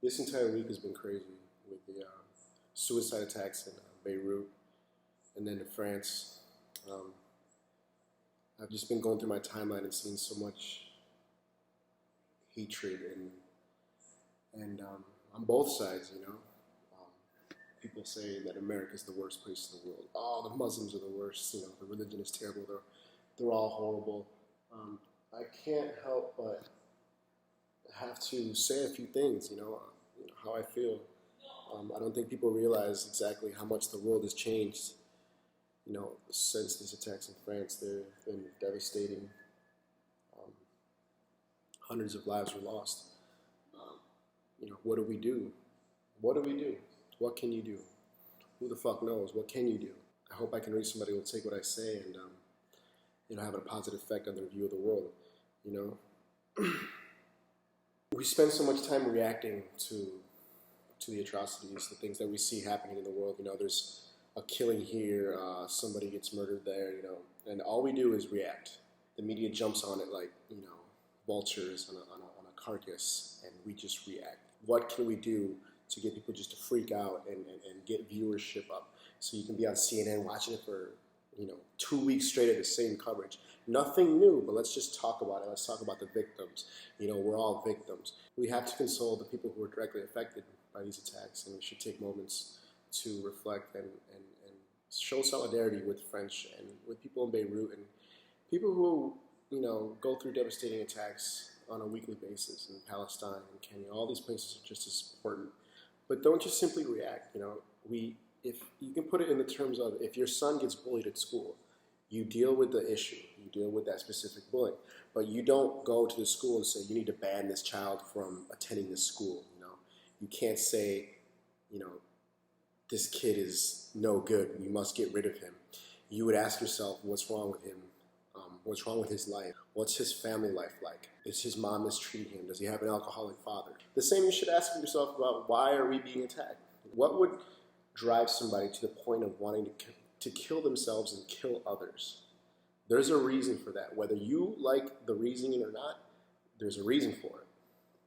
This entire week has been crazy with the suicide attacks in Beirut and then in France. I've just been going through my timeline and seeing so much hatred and on both sides, you know. People say that America is the worst place in the world. Oh, the Muslims are the worst. You know, the religion is terrible. They're all horrible. I can't help but have to say a few things. You know how I feel. I don't think people realize exactly how much the world has changed. You know, since these attacks in France, they've been devastating. Hundreds of lives were lost. You know, what do we do? What do we do? What can you do? Who the fuck knows? What can you do? I hope I can reach somebody who will take what I say and you know, have a positive effect on their view of the world. You know, we spend so much time reacting to the atrocities, the things that we see happening in the world. You know, there's a killing here, somebody gets murdered there. You know, and all we do is react. The media jumps on it like, you know, vultures on a carcass, and we just react. What can we do to get people just to freak out and get viewership up, so you can be on CNN watching it for, you know, 2 weeks straight of the same coverage? Nothing new, but let's just talk about it. Let's talk about the victims. You know, we're all victims. We have to console the people who are directly affected by these attacks, and we should take moments to reflect and show solidarity with French and with people in Beirut and people who, you know, go through devastating attacks on a weekly basis in Palestine and Kenya. All these places are just as important. But don't just simply react. You know, if you can put it in the terms of, if your son gets bullied at school, you deal with the issue, you deal with that specific bullying, but you don't go to the school and say you need to ban this child from attending this school. You know, you can't say, you know, this kid is no good, we must get rid of him. You would ask yourself, what's wrong with him? What's wrong with his life? What's his family life like? Is his mom mistreating him? Does he have an alcoholic father? The same you should ask yourself about, why are we being attacked? What would drive somebody to the point of wanting to kill themselves and kill others? There's a reason for that. Whether you like the reasoning or not, there's a reason for it.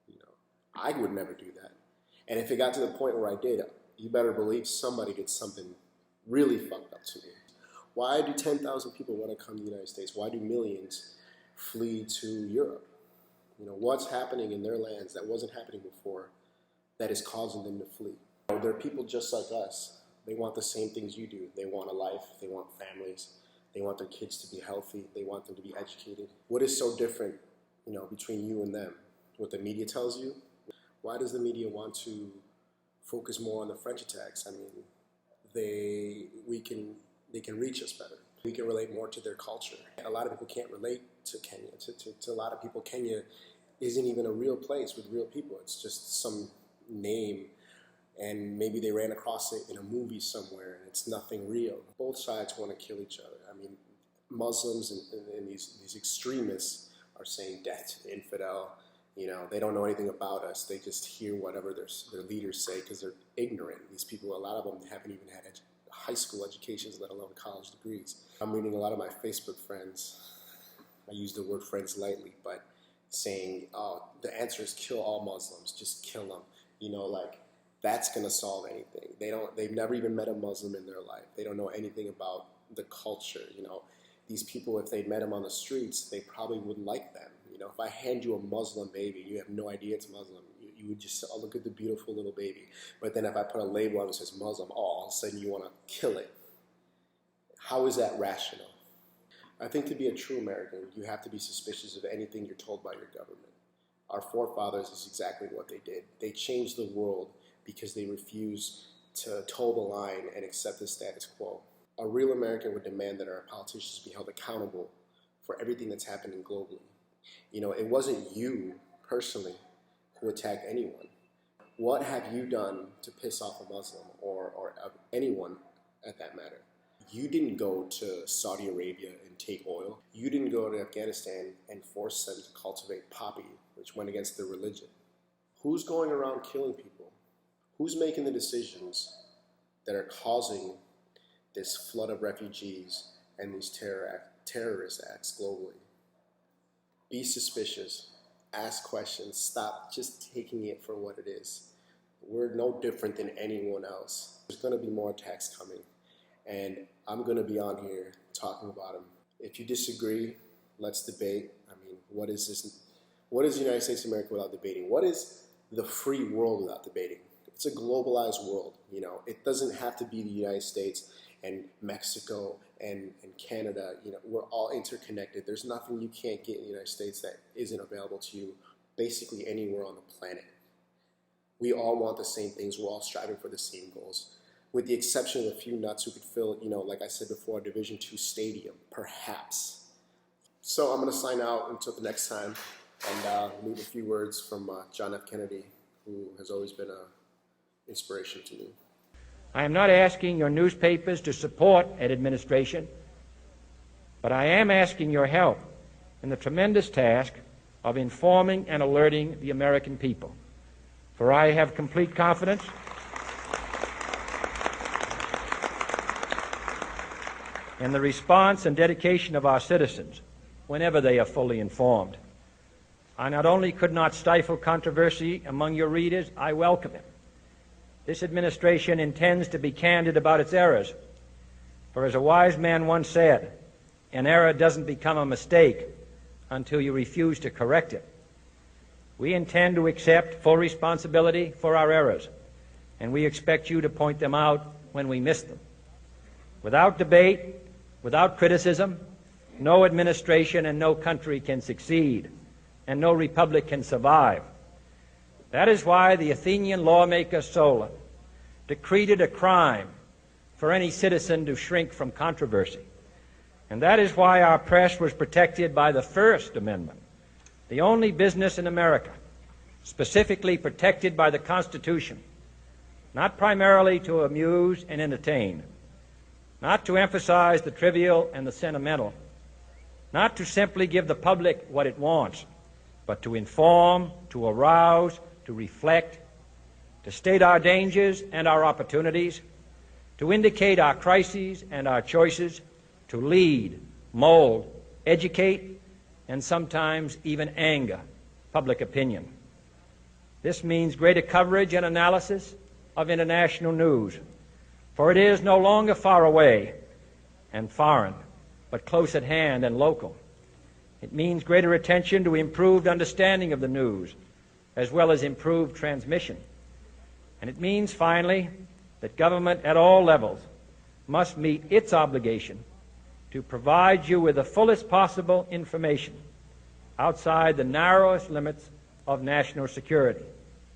You know, I would never do that. And if it got to the point where I did, you better believe somebody did something really fucked up to me. Why do 10,000 people want to come to the United States? Why do millions flee to Europe? You know, what's happening in their lands that wasn't happening before that is causing them to flee? They're people just like us. They want the same things you do. They want a life. They want families. They want their kids to be healthy. They want them to be educated. What is so different, you know, between you and them? What the media tells you? Why does the media want to focus more on the French attacks? I mean, they can reach us better. We can relate more to their culture. A lot of people can't relate to Kenya. To a lot of people, Kenya isn't even a real place with real people. It's just some name, and maybe they ran across it in a movie somewhere, and it's nothing real. Both sides want to kill each other. I mean, Muslims and these extremists are saying death to the infidel. You know, they don't know anything about us. They just hear whatever their leaders say because they're ignorant. These people, a lot of them haven't even had high school educations, let alone college degrees. I'm reading a lot of my Facebook friends. I use the word friends lightly, but saying, oh, the answer is kill all Muslims, just kill them. You know, like, that's gonna solve anything. They've never even met a Muslim in their life. They don't know anything about the culture. You know, these people, if they met them on the streets, they probably wouldn't like them. You know, if I hand you a Muslim baby, you have no idea it's Muslim. You would just say, oh, look at the beautiful little baby. But then if I put a label on it that says Muslim, oh, all of a sudden you want to kill it. How is that rational? I think to be a true American, you have to be suspicious of anything you're told by your government. Our forefathers is exactly what they did. They changed the world because they refused to toe the line and accept the status quo. A real American would demand that our politicians be held accountable for everything that's happening globally. You know, it wasn't you personally who attacked anyone. What have you done to piss off a Muslim or anyone at that matter? You didn't go to Saudi Arabia and take oil. You didn't go to Afghanistan and force them to cultivate poppy, which went against their religion. Who's going around killing people? Who's making the decisions that are causing this flood of refugees and these terrorist acts globally? Be suspicious. Ask questions. Stop just taking it for what it is. we're no different than anyone else. There's going to be more attacks coming, and I'm going to be on here talking about them. If you disagree, let's debate. I mean, what is this? What is the United States of America without debating? What is the free world without debating? It's a globalized world. You know, it doesn't have to be the United States and Mexico and Canada. You know, we're all interconnected. There's nothing you can't get in the United States that isn't available to you basically anywhere on the planet. We all want the same things. We're all striving for the same goals, with the exception of a few nuts who could fill, you know, like I said before, a Division II stadium, perhaps. So I'm going to sign out until the next time and leave a few words from John F. Kennedy, who has always been an inspiration to me. I am not asking your newspapers to support an administration, but I am asking your help in the tremendous task of informing and alerting the American people. For I have complete confidence in the response and dedication of our citizens whenever they are fully informed. I not only could not stifle controversy among your readers, I welcome it. This administration intends to be candid about its errors. For as a wise man once said, an error doesn't become a mistake until you refuse to correct it. We intend to accept full responsibility for our errors, and we expect you to point them out when we miss them. Without debate, without criticism, no administration and no country can succeed, and no republic can survive. That is why the Athenian lawmaker Solon decreed it a crime for any citizen to shrink from controversy. And that is why our press was protected by the First Amendment, the only business in America specifically protected by the Constitution, not primarily to amuse and entertain, not to emphasize the trivial and the sentimental, not to simply give the public what it wants, but to inform, to arouse, to reflect, to state our dangers and our opportunities, to indicate our crises and our choices, to lead, mold, educate, and sometimes even anger public opinion. This means greater coverage and analysis of international news, for it is no longer far away and foreign, but close at hand and local. It means greater attention to improved understanding of the news, as well as improved transmission. And it means, finally, that government at all levels must meet its obligation to provide you with the fullest possible information outside the narrowest limits of national security.